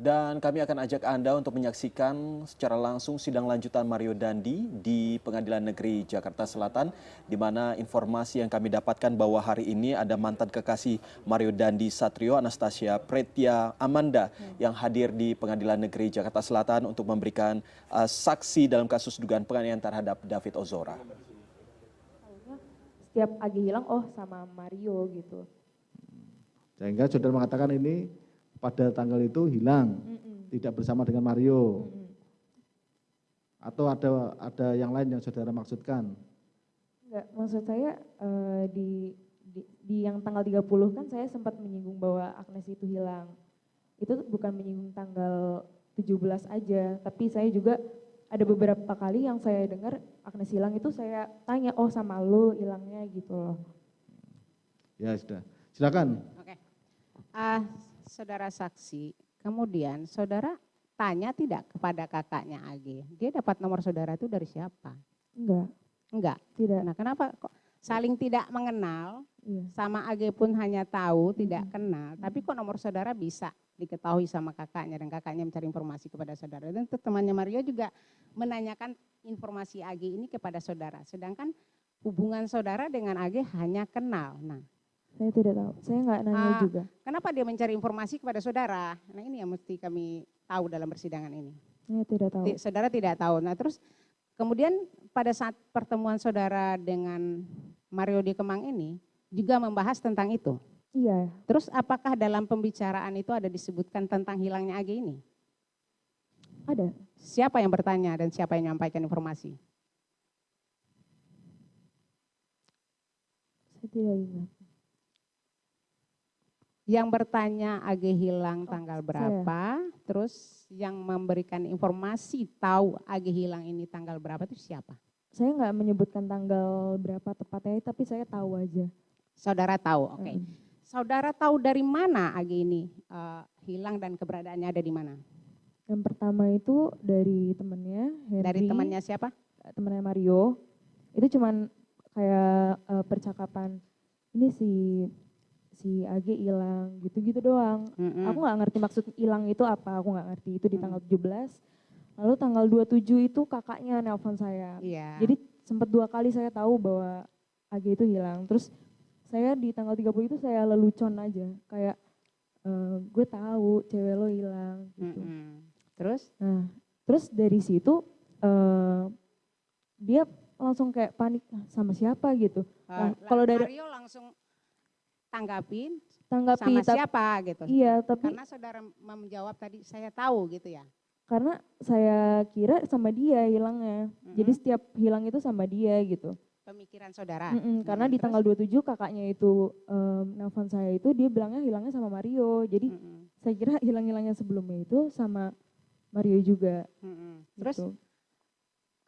Dan kami akan ajak Anda untuk menyaksikan secara langsung sidang lanjutan Mario Dandi di Pengadilan Negeri Jakarta Selatan, di mana informasi yang kami dapatkan bahwa hari ini ada mantan kekasih Mario Dandi Satrio, Anastasia Pretya Amanda, yang hadir di Pengadilan Negeri Jakarta Selatan untuk memberikan saksi dalam kasus dugaan penganiayaan terhadap David Ozora. Setiap Ag hilang, oh sama Mario gitu. Sehingga saudara mengatakan ini pada tanggal itu hilang, tidak bersama dengan Mario. Atau ada yang lain yang saudara maksudkan? Enggak, maksud saya di yang tanggal 30 kan saya sempat menyinggung bahwa Agnes itu hilang. Itu bukan menyinggung tanggal 17 aja, tapi saya juga ada beberapa kali yang saya dengar Agnes hilang itu saya tanya, oh sama lo hilangnya gitu loh. Ya sudah, silakan. Oke. Saudara saksi, kemudian saudara tanya tidak kepada kakaknya AG, dia dapat nomor saudara itu dari siapa? Enggak. Tidak. Nah, kenapa kok saling tidak mengenal, Iya. sama AG pun hanya tahu, tidak kenal, tapi kok nomor saudara bisa diketahui sama kakaknya dan kakaknya mencari informasi kepada saudara. Dan temannya Mario juga menanyakan informasi AG ini kepada saudara, sedangkan hubungan saudara dengan AG hanya kenal. Nah, Saya tidak tahu, saya nggak nanya juga. kenapa dia mencari informasi kepada saudara? Nah, ini yang mesti kami tahu dalam persidangan ini. Saya tidak tahu. Saudara tidak tahu. Nah, terus kemudian pada saat pertemuan saudara dengan Mario di Kemang ini juga membahas tentang itu. Iya. Terus apakah dalam pembicaraan itu ada disebutkan tentang hilangnya AG ini? Ada. Siapa yang bertanya dan siapa yang menyampaikan informasi? Saya tidak ingat. Yang bertanya AG hilang tanggal berapa, terus yang memberikan informasi tahu AG hilang ini tanggal berapa itu siapa? Saya nggak menyebutkan tanggal berapa tepatnya, tapi saya tahu aja. Saudara tahu, oke. Saudara tahu dari mana AG ini hilang dan keberadaannya ada di mana? Yang pertama itu dari temannya, Henry. Dari temannya siapa? Temannya Mario. Itu cuman kayak percakapan, ini si AG hilang gitu-gitu doang. Aku nggak ngerti maksud hilang itu apa, aku nggak ngerti. Itu di tanggal 17. Lalu tanggal 27 itu kakaknya nelpon saya. Iya. Jadi sempat 2 kali saya tahu bahwa AG itu hilang. Terus saya di tanggal 30 itu saya lelucon aja. Kayak gue tahu cewek lo hilang gitu. Terus? Nah, terus dari situ dia langsung kayak panik, sama siapa gitu. Nah, kalau dari Mario langsung tanggapin tanggapi sama siapa gitu. Iya, tapi Karena saudara menjawab tadi saya tahu gitu ya. karena saya kira sama dia hilangnya. Jadi setiap hilang itu sama dia gitu. Pemikiran saudara. Karena di tanggal 27 kakaknya itu nelfon saya itu dia bilangnya hilangnya sama Mario. Jadi saya kira hilang-hilangnya sebelumnya itu sama Mario juga. Terus gitu.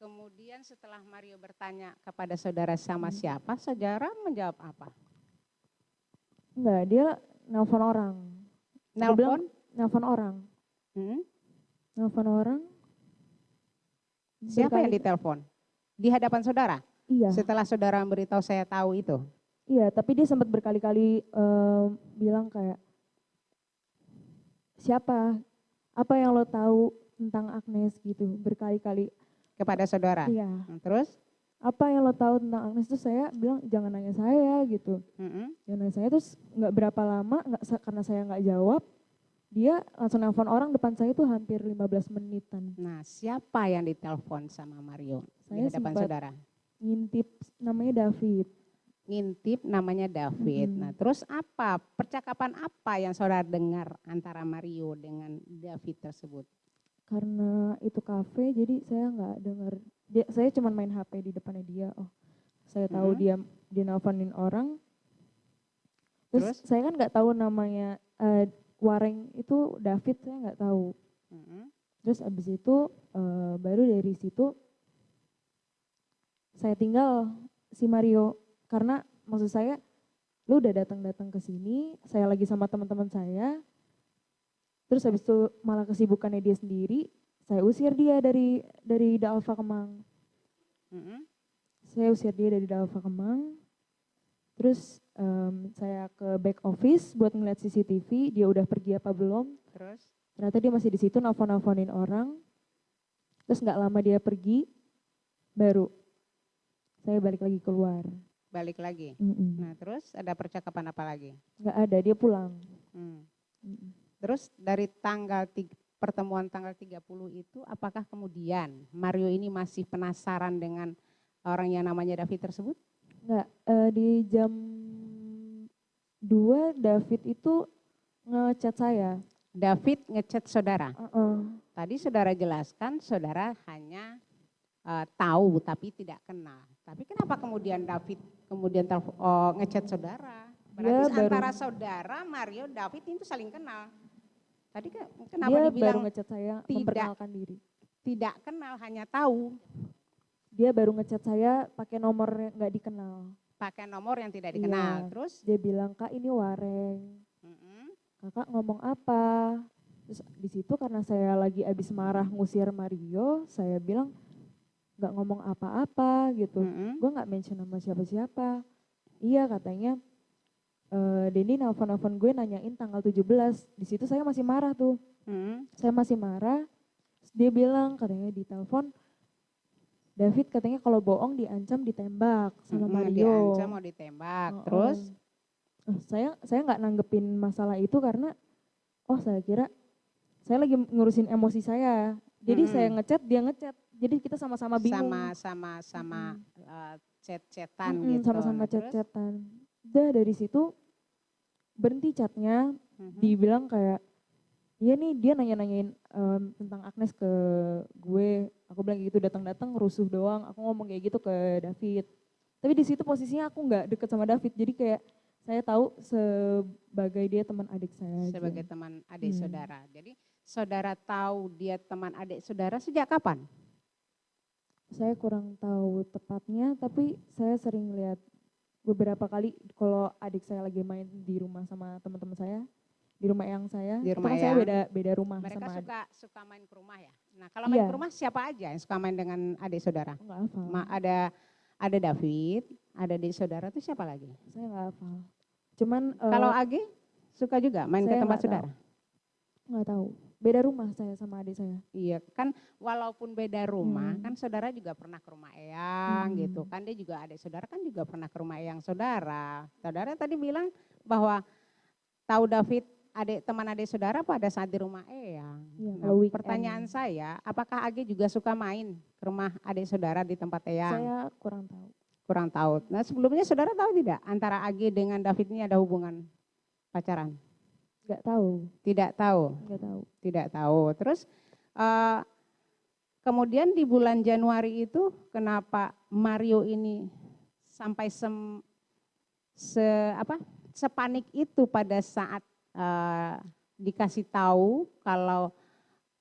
kemudian setelah Mario bertanya kepada saudara sama siapa, saudara menjawab apa? Enggak, dia nelfon orang. Dia bilang, nelfon orang. Nelfon orang. Siapa yang ditelepon? Di hadapan saudara? Iya. Setelah saudara memberitahu saya tahu itu? Iya, tapi dia sempat berkali-kali bilang kayak, siapa? Apa yang lo tahu tentang Agnes gitu, berkali-kali. Kepada saudara? Iya. Terus? Apa yang lo tahu tentang Agnes? Terus saya bilang, jangan nanya saya gitu. Jangan nanya saya, terus nggak berapa lama, karena saya nggak jawab, dia langsung nelfon orang depan saya itu hampir 15 menitan. Nah, siapa yang ditelepon sama Mario di Saya hadapan sempat saudara? ngintip, namanya David. Ngintip namanya David. Nah, terus apa? Percakapan apa yang saudara dengar antara Mario dengan David tersebut? Karena itu kafe, jadi saya nggak dengar. Saya cuma main HP di depannya dia. Oh, saya tahu dia nelfonin orang. Terus saya kan nggak tahu namanya Wareng itu David, saya nggak tahu. Terus abis itu baru dari situ saya tinggal si Mario. Karena maksud saya, lu udah datang-datang ke sini, saya lagi sama teman-teman saya. Terus habis itu malah kesibukannya dia sendiri, saya usir dia dari Dalfa Kemang. Saya usir dia dari Dalfa Kemang. Terus saya ke back office buat ngeliat CCTV, dia udah pergi apa belum. Terus? Ternyata dia masih di situ nelfon-nelfonin orang. Terus nggak lama dia pergi, baru saya balik lagi keluar. Balik lagi. Mm-mm. Nah terus ada percakapan apa lagi? Nggak ada, dia pulang. Hmm. Mm-mm. Terus dari pertemuan tanggal 30 itu apakah kemudian Mario ini masih penasaran dengan orang yang namanya David tersebut? Nggak, di jam 2 David itu ngechat saya. David ngechat saudara. Tadi saudara jelaskan saudara hanya tahu tapi tidak kenal. Tapi kenapa kemudian David kemudian ngechat saudara? Berarti antara saudara Mario David itu saling kenal. Tadi kenapa dia dibilang baru ngechat saya memperkenalkan diri. Tidak kenal, hanya tahu. Dia baru ngechat saya pakai nomor yang nggak dikenal. Pakai nomor yang tidak dikenal. Iya. Terus Dia bilang, "Kak, ini Wareng." Kakak ngomong apa? Terus di situ karena saya lagi abis marah ngusir Mario, saya bilang nggak ngomong apa-apa gitu. Gue nggak mention nama siapa-siapa. Iya katanya, Denny nelfon gue nanyain tanggal 17. Di situ saya masih marah tuh. Saya masih marah. Dia bilang katanya di telepon, David katanya kalau bohong diancam ditembak sama Mario. Diancam mau ditembak. Terus saya nggak nanggepin masalah itu karena saya kira saya lagi ngurusin emosi saya. Jadi saya ngechat, dia ngechat. Jadi kita sama-sama bingung. Sama-sama chat-chatan gitu. Sama-sama chat-chatan. Udah dari situ berhenti chatnya. Dibilang kayak, iya nih dia nanya-nanyain tentang Agnes ke gue. Aku bilang gitu, datang-datang rusuh doang. Aku ngomong kayak gitu ke David. Tapi di situ posisinya aku nggak deket sama David. Jadi kayak saya tahu sebagai dia teman adik saya. Sebagai aja. teman adik saudara. Jadi saudara tahu dia teman adik saudara sejak kapan? Saya kurang tahu tepatnya, tapi saya sering lihat beberapa kali kalau adik saya lagi main di rumah sama teman-teman saya, di rumah eyang saya. Di rumah saya beda rumah. Mereka sama suka main ke rumah ya. Nah kalau main ke rumah siapa aja yang suka main dengan adik saudara? Enggak hafal. Ada David, ada adik saudara itu siapa lagi? Saya nggak hafal. Cuman kalau Agi suka juga main ke tempat saudara? Nggak tahu. Beda rumah saya sama adik saya. Iya kan walaupun beda rumah kan saudara juga pernah ke rumah eyang gitu kan. Dia juga adik saudara kan juga pernah ke rumah eyang saudara. Saudara tadi bilang bahwa tahu David teman adik saudara pada saat di rumah eyang. Iya, Nah, pertanyaan saya apakah Agi juga suka main ke rumah adik saudara di tempat eyang? Saya kurang tahu. Kurang tahu. Nah sebelumnya saudara tahu tidak antara Agi dengan David ini ada hubungan pacaran? Nggak tahu. Tidak tahu. Nggak tahu. Tidak tahu. Terus kemudian di bulan Januari itu kenapa Mario ini sampai sepanik itu pada saat dikasih tahu kalau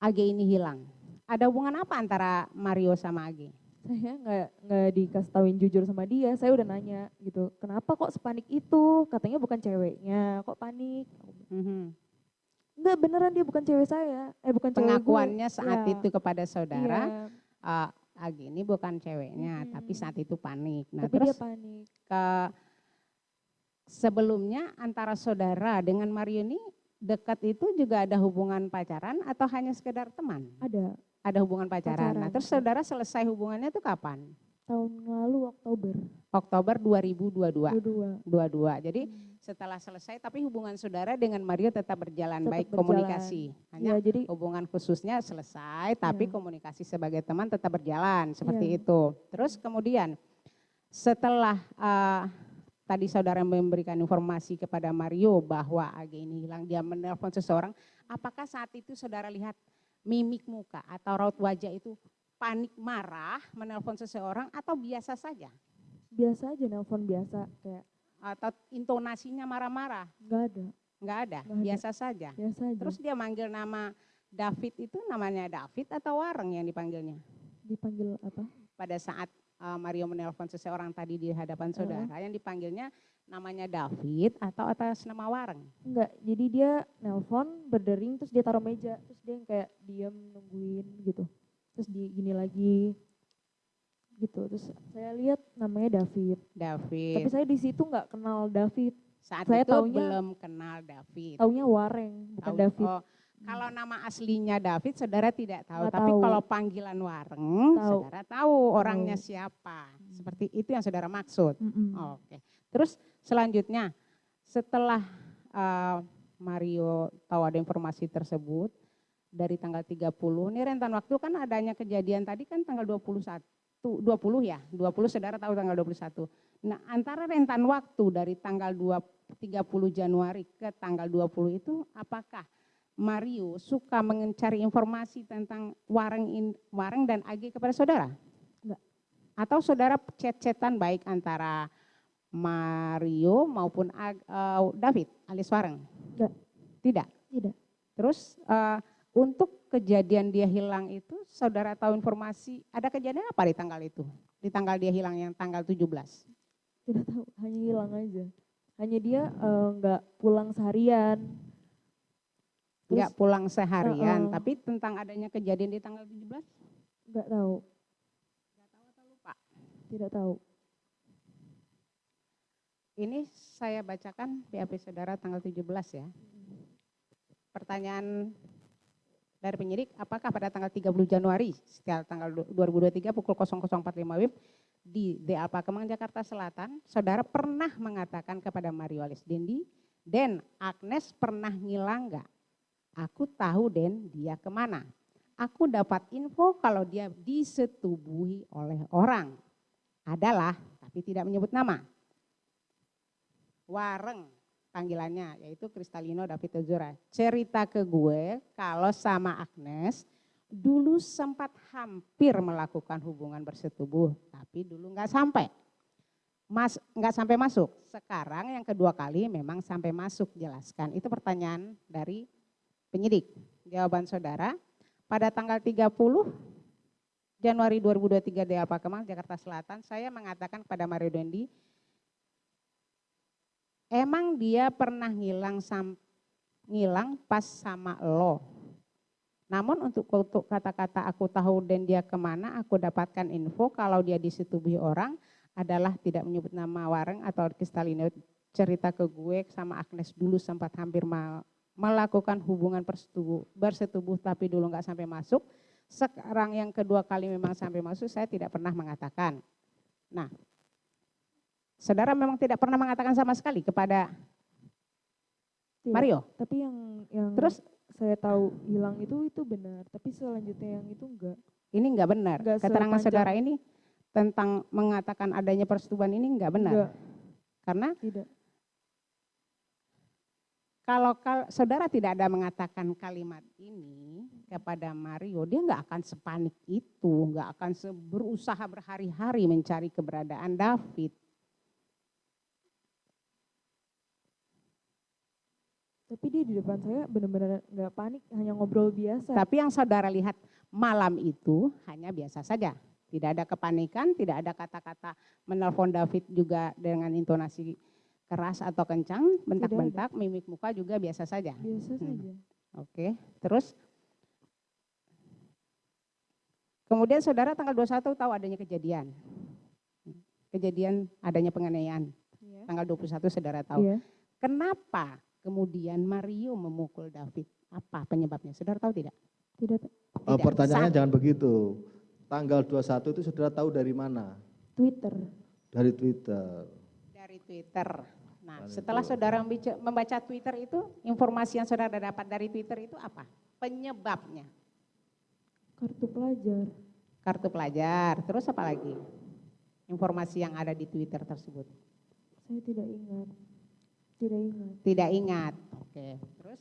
Agi ini hilang? Ada hubungan apa antara Mario sama Agi? Saya nggak dikasih tauin jujur sama dia. Saya udah nanya gitu, kenapa kok sepanik itu? Katanya bukan ceweknya, kok panik? Enggak, beneran dia bukan cewek saya. Bukan cewek gue. Pengakuannya saat itu kepada saudara, Agi ini bukan ceweknya, tapi saat itu panik. Nah, tapi terus dia panik. Sebelumnya antara saudara dengan Mario ini dekat itu juga ada hubungan pacaran atau hanya sekedar teman? Ada hubungan pacaran. Nah, terus saudara selesai hubungannya itu kapan? Tahun lalu Oktober. Oktober 2022. 22. Jadi setelah selesai tapi hubungan saudara dengan Mario tetap berjalan baik komunikasi. Hanya jadi hubungan khususnya selesai tapi komunikasi sebagai teman tetap berjalan seperti itu. Terus kemudian setelah tadi saudara memberikan informasi kepada Mario bahwa Agi ini hilang, dia menelpon seseorang, apakah saat itu saudara lihat mimik muka atau raut wajah itu panik marah menelpon seseorang atau biasa saja? Biasa aja, nelpon biasa kayak. Atau intonasinya marah-marah? Enggak ada, biasa saja. Biasa aja. Terus dia manggil nama David itu namanya David atau Wareng yang dipanggilnya? Dipanggil apa? Pada saat Mario menelpon seseorang tadi di hadapan saudara, yang dipanggilnya namanya David atau atas nama Wareng? Enggak, jadi dia nelpon berdering terus dia taruh meja, terus dia yang kayak diam nungguin gitu. Terus gini lagi gitu, terus saya lihat namanya David. Tapi saya di situ nggak kenal David. Saat saya itu taunya, belum kenal David. Taunya Wareng, bukan David. Kalau nama aslinya David saudara tidak tahu, Nggak tapi tahu. kalau panggilan Wareng Tahu. saudara tahu orangnya siapa. Seperti itu yang saudara maksud. Oke. Terus selanjutnya setelah Mario tahu ada informasi tersebut dari tanggal 30, ini rentan waktu kan adanya kejadian tadi kan tanggal 20 saudara tahu tanggal 21. Nah, antara rentan waktu dari tanggal 30 Januari ke tanggal 20 itu apakah Mario suka mencari informasi tentang Wareng dan AG kepada saudara? Enggak. Atau saudara chat-chatan baik antara Mario maupun David alias Wareng? Enggak. Tidak. Tidak. Terus untuk kejadian dia hilang itu saudara tahu informasi ada kejadian apa di tanggal itu? Di tanggal dia hilang yang tanggal 17? Tidak tahu, hanya hilang aja. Hanya dia nggak pulang seharian. Enggak pulang seharian, Uh-uh. tapi tentang adanya kejadian di tanggal 17? Nggak tahu. Enggak tahu atau lupa? Tidak tahu. Ini saya bacakan BAP saudara tanggal 17 ya. Pertanyaan dari penyidik, apakah pada tanggal 30 Januari setelah tanggal 2023 pukul 00.45 WIB di DA Pakemang Jakarta Selatan, saudara pernah mengatakan kepada Mario alias Dendi, Den, Agnes pernah ngilang enggak? Aku tahu Den, dia kemana? Aku dapat info kalau dia disetubuhi oleh orang. Adalah, tapi tidak menyebut nama. Wareng panggilannya, yaitu Kristalino David Ozora. Cerita ke gue kalau sama Agnes dulu sempat hampir melakukan hubungan bersetubuh, tapi dulu nggak sampai. Nggak sampai masuk. Sekarang yang kedua kali memang sampai masuk, jelaskan. Itu pertanyaan dari penyidik. Jawaban saudara, pada tanggal 30 Januari 2023 di Pakemang, Jakarta Selatan, saya mengatakan kepada Mario Dendi, emang dia pernah ngilang pas sama lo. Namun untuk kata-kata aku tahu dan dia kemana, aku dapatkan info kalau dia disetubuhi orang adalah tidak menyebut nama Wareng atau Kristalino. Cerita ke gue sama Agnes dulu sempat hampir melakukan hubungan bersetubuh tapi dulu nggak sampai masuk. Sekarang yang kedua kali memang sampai masuk, saya tidak pernah mengatakan. Nah, saudara memang tidak pernah mengatakan sama sekali kepada Tidak. Mario? Tapi yang Terus saya tahu hilang itu benar, tapi selanjutnya yang itu enggak. ini enggak benar. Enggak Keterangan sepanjang. saudara ini tentang mengatakan adanya persetubuhan ini enggak benar. Enggak. Karena Tidak. kalau saudara tidak ada mengatakan kalimat ini kepada Mario, dia enggak akan sepanik itu, enggak akan berusaha berhari-hari mencari keberadaan David. Tapi dia di depan saya benar-benar nggak panik, hanya ngobrol biasa. Tapi yang saudara lihat malam itu hanya biasa saja. Tidak ada kepanikan, tidak ada kata-kata menelpon David juga dengan intonasi keras atau kencang, bentak-bentak, mimik muka juga biasa saja. Biasa saja. Oke, terus kemudian saudara tanggal 21 tahu adanya kejadian. Kejadian adanya penganiayaan. Iya. Tanggal 21 saudara tahu. Iya. Kenapa kemudian Mario memukul David? Apa penyebabnya? Saudara tahu tidak? Tidak. Tidak. Pertanyaannya jangan begitu. Tanggal 21 itu saudara tahu dari mana? Twitter. Dari Twitter. Dari Twitter. Nah, setelah saudara membaca Twitter itu, informasi yang saudara dapat dari Twitter itu apa? Penyebabnya? Kartu pelajar. Kartu pelajar. Terus apa lagi? Informasi yang ada di Twitter tersebut. Saya tidak ingat. Tidak ingat. Tidak ingat. Oke. Terus